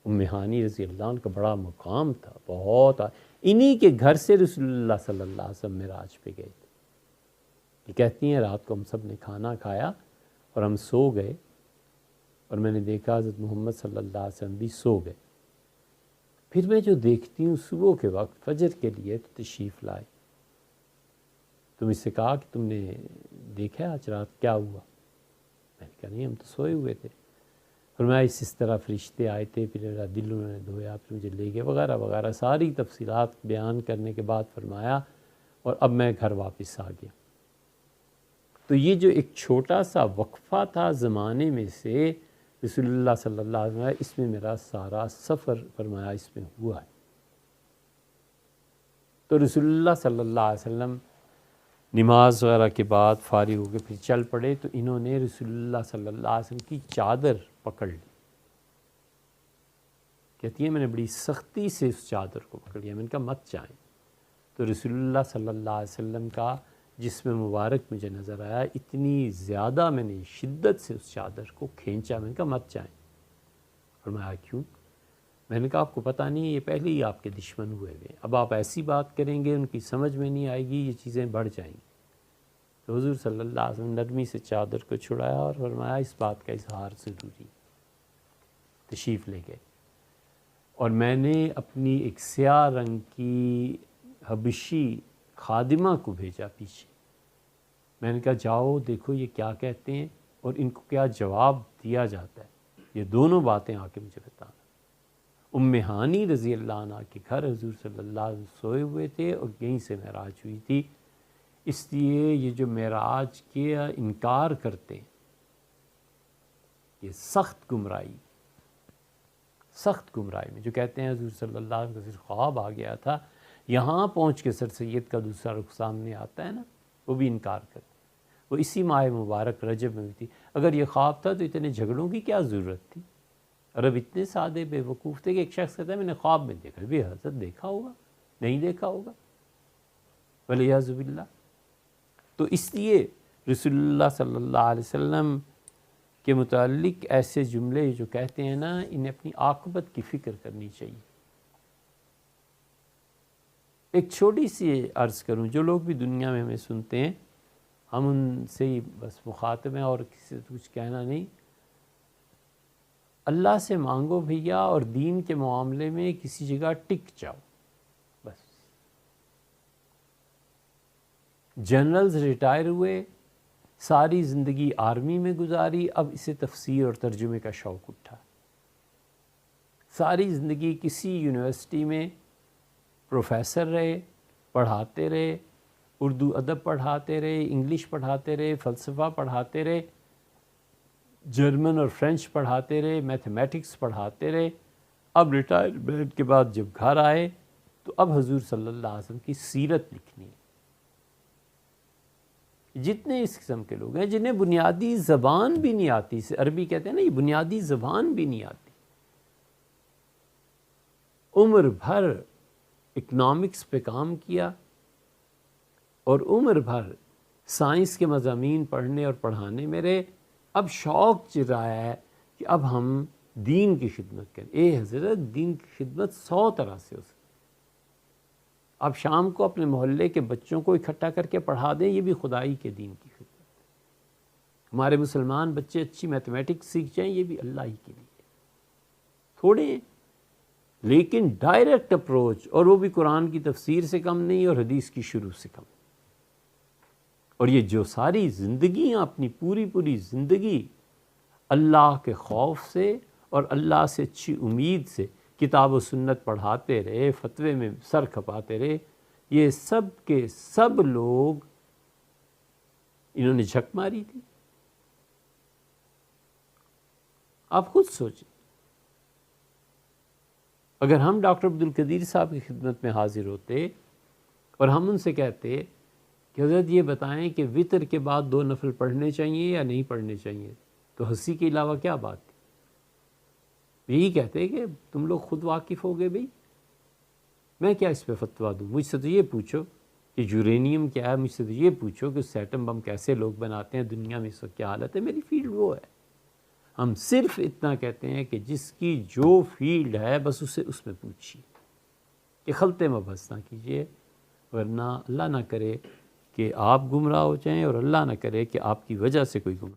ام ہانی رضی اللہ عنہ کا بڑا مقام تھا، بہت، انہی کے گھر سے رسول اللہ صلی اللہ علیہ وسلم معراج پہ گئے تھے۔ یہ کہتی ہیں رات کو ہم سب نے کھانا کھایا اور ہم سو گئے، اور میں نے دیکھا حضرت محمد صلی اللہ علیہ وسلم بھی سو گئے۔ پھر میں جو دیکھتی ہوں صبح کے وقت فجر کے لیے تو تشریف لائے۔ تم اس سے کہا کہ تم نے دیکھا آج رات کیا ہوا؟ میں نے کہا نہیں، ہم تو سوئے ہوئے تھے۔ فرمایا اس طرح فرشتے آئے تھے، پھر میرا دل انہوں نے دھویا، پھر مجھے لے گئے وغیرہ وغیرہ، ساری تفصیلات بیان کرنے کے بعد فرمایا اور اب میں گھر واپس آ گیا۔ تو یہ جو ایک چھوٹا سا وقفہ تھا زمانے میں سے رسول اللہ صلی اللہ علیہ وسلم، اس میں میرا سارا سفر فرمایا اس میں ہوا ہے۔ تو رسول اللہ صلی اللہ علیہ وسلم نماز وغیرہ کے بعد فارغ ہو کے پھر چل پڑے، تو انہوں نے رسول اللہ صلی اللہ علیہ وسلم کی چادر پکڑ لی۔ کہتی ہے میں نے بڑی سختی سے اس چادر کو پکڑ لیا، میں نے کہا مت جائیں۔ تو رسول اللہ صلی اللہ علیہ وسلم کا جسم مبارک مجھے نظر آیا، اتنی زیادہ میں نے شدت سے اس چادر کو کھینچا، میں نے کہا مت جائیں۔ فرمایا کیوں؟ میں نے کہا آپ کو پتہ نہیں، یہ پہلے ہی آپ کے دشمن ہوئے ہوئے، اب آپ ایسی بات کریں گے ان کی سمجھ میں نہیں آئے گی، یہ چیزیں بڑھ جائیں گی۔ تو حضور صلی اللہ علیہ وسلم نرمی سے چادر کو چھڑایا اور فرمایا اس بات کا اظہار ضروری، تشریف لے گئے۔ اور میں نے اپنی ایک سیاہ رنگ کی حبشی خادمہ کو بھیجا پیچھے، میں نے کہا جاؤ دیکھو یہ کیا کہتے ہیں اور ان کو کیا جواب دیا جاتا ہے، یہ دونوں باتیں آ کے مجھے بتانا۔ ام ہانی رضی اللہ عنہ کے گھر حضور صلی اللہ علیہ وسلم سوئے ہوئے تھے اور یہیں سے معراج ہوئی تھی، اس لیے یہ جو معراج کے انکار کرتے ہیں یہ سخت گمراہی میں، جو کہتے ہیں حضور صلی اللہ علیہ وسلم کا صرف خواب آ گیا تھا، یہاں پہنچ کے سر سید کا دوسرا رخ سامنے آتا ہے نا، وہ بھی انکار کرتے۔ وہ اسی ماہ مبارک رجب میں ہوئی تھی۔ اگر یہ خواب تھا تو اتنے جھگڑوں کی کیا ضرورت تھی؟ عرب اتنے سادے بے وقوف تھے کہ ایک شخص کہتا ہے میں نے خواب میں دیکھا، بھی حضرت دیکھا ہوگا، نہیں دیکھا ہوگا، والعیاذ باللہ۔ تو اس لیے رسول اللہ صلی اللہ علیہ وسلم کے متعلق ایسے جملے جو کہتے ہیں نا، انہیں اپنی عاقبت کی فکر کرنی چاہیے۔ ایک چھوٹی سی عرض کروں، جو لوگ بھی دنیا میں ہمیں سنتے ہیں، ہم ان سے ہی بس مخاطب ہیں اور کسی سے کچھ کہنا نہیں۔ اللہ سے مانگو بھیا اور دین کے معاملے میں کسی جگہ ٹک جاؤ، بس۔ جنرلز ریٹائر ہوئے، ساری زندگی آرمی میں گزاری، اب اسے تفسیر اور ترجمے کا شوق اٹھا۔ ساری زندگی کسی یونیورسٹی میں پروفیسر رہے، پڑھاتے رہے، اردو ادب پڑھاتے رہے، انگلش پڑھاتے رہے، فلسفہ پڑھاتے رہے، جرمن اور فرینچ پڑھاتے رہے، میتھمیٹکس پڑھاتے رہے۔ اب ریٹائرمنٹ کے بعد جب گھر آئے تو اب حضور صلی اللہ علیہ وسلم کی سیرت لکھنی ہے۔ جتنے اس قسم کے لوگ ہیں جنہیں بنیادی زبان بھی نہیں آتی، اسے عربی کہتے ہیں نا، یہ بنیادی زبان بھی نہیں آتی، عمر بھر اکنامکس پہ کام کیا اور عمر بھر سائنس کے مضامین پڑھنے اور پڑھانے میں رہے، اب شوق چل رہا ہے کہ اب ہم دین کی خدمت کریں۔ اے حضرت، دین کی خدمت 100 طرح سے ہو سکتی۔ آپ شام کو اپنے محلے کے بچوں کو اکٹھا کر کے پڑھا دیں، یہ بھی خدائی کے دین کی خدمت ہے۔ ہمارے مسلمان بچے اچھی میتھمیٹکس سیکھ جائیں، یہ بھی اللہ ہی کے لیے۔ تھوڑے ہیں لیکن ڈائریکٹ اپروچ، اور وہ بھی قرآن کی تفسیر سے کم نہیں اور حدیث کی شروع سے کم۔ اور یہ جو ساری زندگیاں، اپنی پوری زندگی اللہ کے خوف سے اور اللہ سے اچھی امید سے کتاب و سنت پڑھاتے رہے، فتوے میں سر کھپاتے رہے، یہ سب کے سب لوگ انہوں نے جھک ماری تھی۔ آپ خود سوچیں، اگر ہم ڈاکٹر عبدالقدیر صاحب کی خدمت میں حاضر ہوتے اور ہم ان سے کہتے کہ حضرت یہ بتائیں کہ وتر کے بعد 2 نفل پڑھنے چاہیے یا نہیں پڑھنے چاہیے، تو ہنسی کے علاوہ کیا بات تھی؟ یہی کہتے کہ تم لوگ خود واقف ہو گئے، بھئی میں کیا اس پہ فتویٰ دوں، مجھ سے تو یہ پوچھو کہ یورینیم کیا ہے، مجھ سے تو یہ پوچھو کہ اس ایٹم بم کیسے لوگ بناتے ہیں، دنیا میں اس وقت کیا حالت ہے، میری فیلڈ وہ ہے۔ ہم صرف اتنا کہتے ہیں کہ جس کی جو فیلڈ ہے بس اسے اس میں پوچھیے، کہ خلطے میں بس نہ کیجیے، ورنہ اللہ نہ کرے کہ آپ گمراہ ہو جائیں اور اللہ نہ کرے کہ آپ کی وجہ سے کوئی گمراہ